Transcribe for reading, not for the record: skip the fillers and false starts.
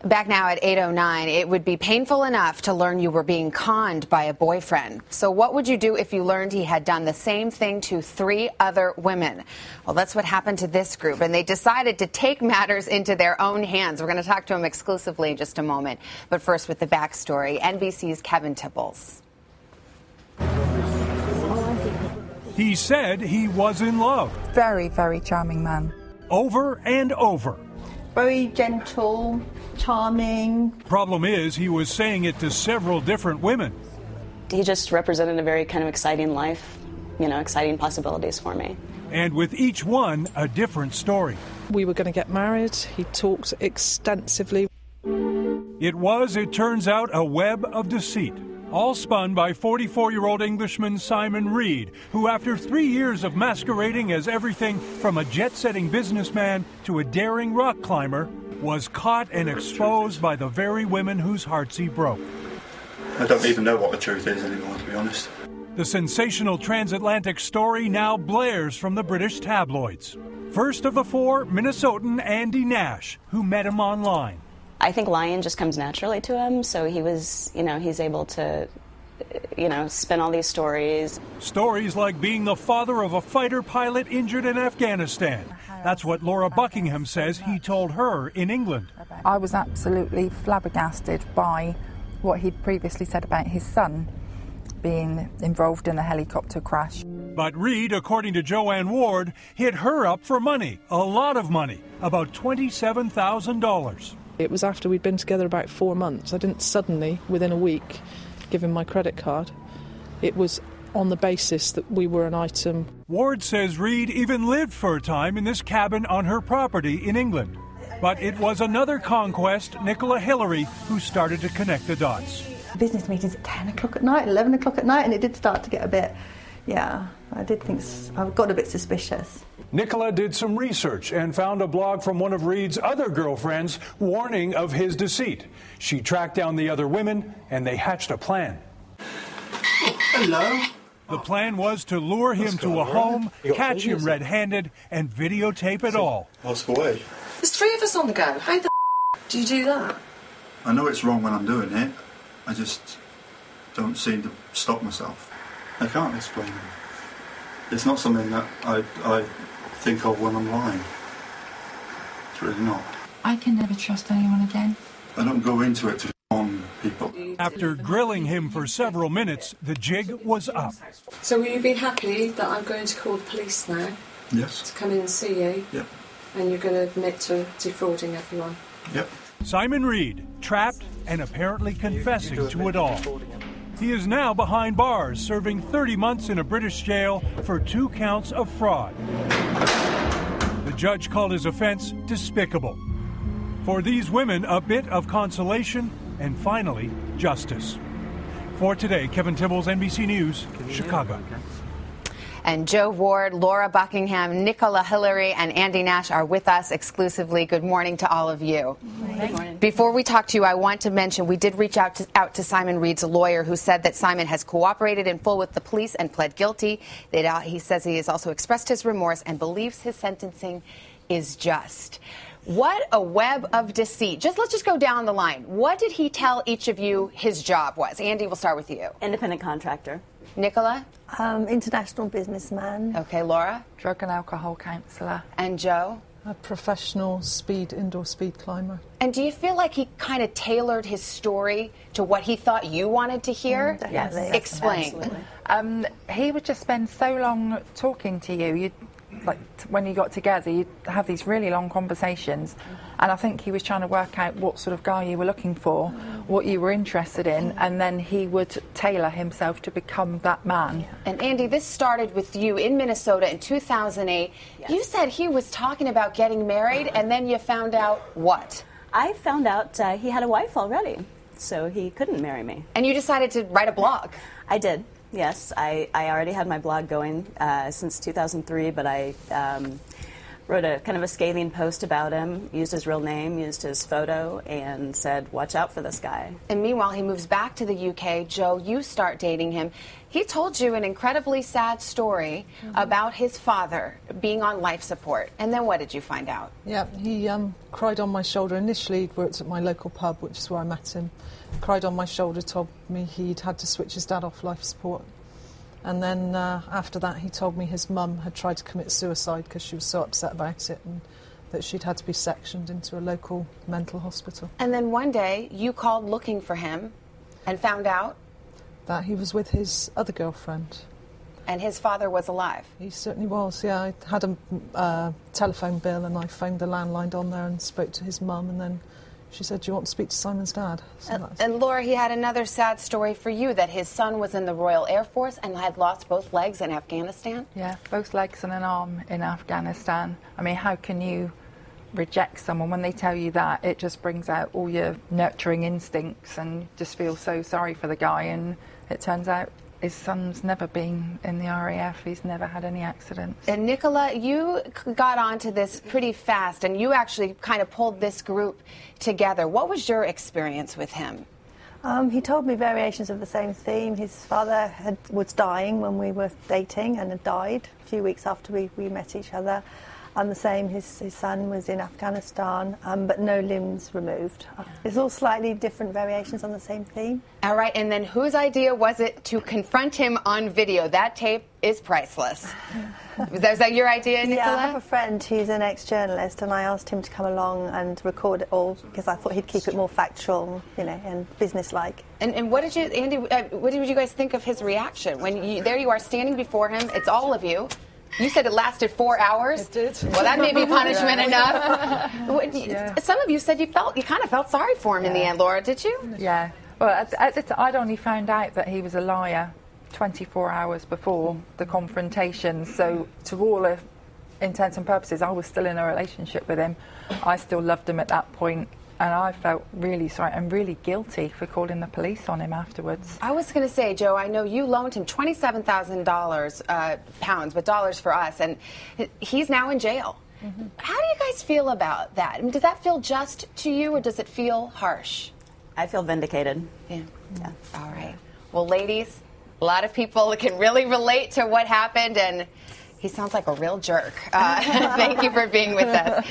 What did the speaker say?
Back now at 8:09, it would be painful enough to learn you were being conned by a boyfriend. So what would you do if you learned he had done the same thing to 3 other women? Well, that's what happened to this group, and they decided to take matters into their own hands. We're going to talk to him exclusively in just a moment. But first, with the backstory, NBC's Kevin Tibbles. He said he was in love. Very, very charming man. Over and over. Very gentle, charming. Problem is, he was saying it to several different women. He just represented a very kind of exciting life, exciting possibilities for me. And with each one, a different story. We were going to get married. He talked extensively. It turns out, a web of deceit. All spun by 44-year-old Englishman Simon Reed, who after 3 years of masquerading as everything from a jet-setting businessman to a daring rock climber, was caught and exposed by the very women whose hearts he broke. I don't even know what the truth is anymore, to be honest. The sensational transatlantic story now blares from the British tabloids. First of the 4, Minnesotan Andy Nash, who met him online. I think lying just comes naturally to him, so he was, he's able to, spin all these stories. Stories like being the father of a fighter pilot injured in Afghanistan. That's what Laura Buckingham says he told her in England. I was absolutely flabbergasted by what he'd previously said about his son being involved in a helicopter crash. But Reed, according to Joanne Ward, hit her up for money, a lot of money, about $27,000. It was after we'd been together about 4 months. I didn't suddenly, within a week, give him my credit card. It was on the basis that we were an item. Ward says Reed even lived for a time in this cabin on her property in England. But it was another conquest, Nicola Hillary, who started to connect the dots. Business meetings at 10 o'clock at night, 11 o'clock at night, and it did start to get a bit, I did think, I got a bit suspicious. Nicola did some research and found a blog from one of Reed's other girlfriends warning of his deceit. She tracked down the other women, and they hatched a plan. Oh, hello. The plan was to lure him to a home, catch him red-handed, and videotape it all. Ask away. There's 3 of us on the go. How the do you do that? I know it's wrong when I'm doing it. I just don't seem to stop myself. I can't explain it. It's not something that I think of when I'm lying. It's really not. I can never trust anyone again. I don't go into it to on people. After grilling him for several minutes, the jig was up. So will you be happy that I'm going to call the police now? Yes. To come in and see you? Yep. And you're going to admit to defrauding everyone? Yep. Simon Reed, trapped and apparently confessing to it all. He is now behind bars, serving 30 months in a British jail for 2 counts of fraud. The judge called his offense despicable. For these women, a bit of consolation and finally, justice. For today, Kevin Tibbles, NBC News, Chicago. And Joe Ward, Laura Buckingham, Nicola Hillary, and Andy Nash are with us exclusively. Good morning to all of you. Good morning. Before we talk to you, I want to mention we did reach out to Simon Reed's lawyer, who said that Simon has cooperated in full with the police and pled guilty. He says he has also expressed his remorse and believes his sentencing is just. What a web of deceit. Let's just go down the line. What did he tell each of you his job was? Andy, we'll start with you. Independent contractor. Nicola? International businessman. Okay, Laura? Drug and alcohol counsellor. And Joe? A professional indoor speed climber. And do you feel like he kind of tailored his story to what he thought you wanted to hear? Yes. Explain. He would just spend so long talking to you. When you got together, you'd have these really long conversations, and I think he was trying to work out what sort of guy you were looking for, what you were interested in, and then he would tailor himself to become that man. And Andy, this started with you in Minnesota in 2008. Yes. You said he was talking about getting married, and then you found out what? I found out he had a wife already, so he couldn't marry me. And you decided to write a blog. I did. Yes, I already had my blog going since 2003, but wrote a kind of a scathing post about him, used his real name, used his photo, and said, watch out for this guy. And meanwhile, he moves back to the UK. Joe, you start dating him. He told you an incredibly sad story about his father being on life support. And then what did you find out? Yeah, he cried on my shoulder. Initially, he'd worked at my local pub, which is where I met him. Cried on my shoulder, told me he'd had to switch his dad off life support. And then after that, he told me his mum had tried to commit suicide because she was so upset about it, and that she'd had to be sectioned into a local mental hospital. And then one day, you called looking for him and found out that he was with his other girlfriend. And his father was alive? He certainly was, yeah. I had a telephone bill, and I phoned the landline on there and spoke to his mum, and then she said, do you want to speak to Simon's dad? So and Laura, he had another sad story for you, that his son was in the Royal Air Force and had lost both legs in Afghanistan? Yeah, both legs and an arm in Afghanistan. I mean, how can you reject someone when they tell you that? It just brings out all your nurturing instincts and just feel so sorry for the guy. And it turns out his son's never been in the RAF. He's never had any accidents. And Nicola, you got onto this pretty fast, and you actually kind of pulled this group together. What was your experience with him? He told me variations of the same theme. His father was dying when we were dating and had died a few weeks after we met each other. And the same, his son was in Afghanistan, but no limbs removed. It's all slightly different variations on the same theme. All right, and then whose idea was it to confront him on video? That tape is priceless. Was that your idea, Nicola? Yeah, I have a friend who's an ex-journalist, and I asked him to come along and record it all because I thought he'd keep it more factual, you know, and business-like. And what did you, Andy, what did you guys think of his reaction? When there you are standing before him, it's all of you. You said it lasted 4 hours. It did. Well, that may be punishment enough. Some of you said you kind of felt sorry for him in the end, Laura. Did you? Yeah. Well, I'd only found out that he was a liar 24 hours before the confrontation. So, to all intents and purposes, I was still in a relationship with him. I still loved him at that point. And I felt really sorry and really guilty for calling the police on him afterwards. I was going to say, Joe, I know you loaned him $27,000, pounds, but dollars for us, and he's now in jail. Mm-hmm. How do you guys feel about that? I mean, does that feel just to you, or does it feel harsh? I feel vindicated. Yeah. All right. Well, ladies, a lot of people can really relate to what happened, and he sounds like a real jerk. Thank you for being with us.